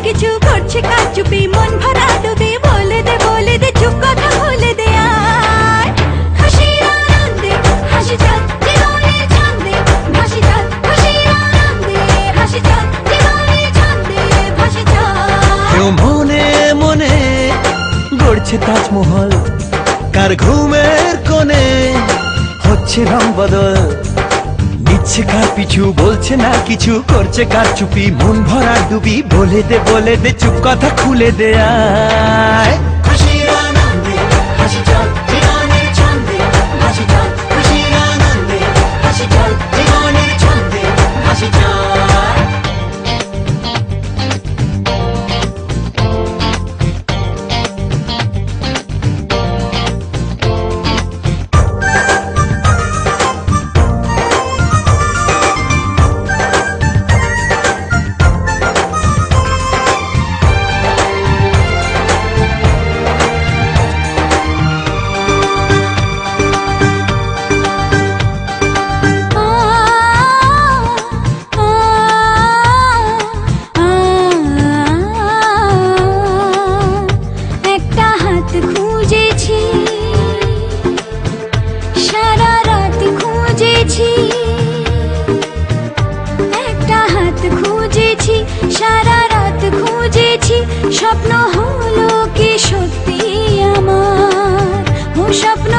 কিছু করছে কারচুপি, মন ভরা ডুবি, বলে দে চুপ কথা বলে দে আর খুশির আনন্দে হাসি চাঁদ জীবনের ছন্দে ভাসি চাঁদ, খুশির আনন্দে হাসি চাঁদ জীবনের ছন্দে ভাসি চাঁদ। কেউ মনে মনে গড়ছে তাজমহল, কার ঘুমের কোণে হচ্ছে রং বদল, নিচ্ছে কার পিছু বলছে না কিছু, করছে কার চুপি, মন ভরা ডুবি, বলে দে চুপ কথা খুলে দে আয় খুশির আনন্দে হাসি চল জীবনের ছন্দে ভাসি চল, খুশির আনন্দে হাসি চল জীবনের ছন্দে ভাসি চল। খুঁজেছি সারা রাত খুঁজেছি, একটা হাত খুঁজেছি সারা রাত খুঁজেছি, স্বপ্ন হলো কি সত্যি আমার, ও স্বপ্ন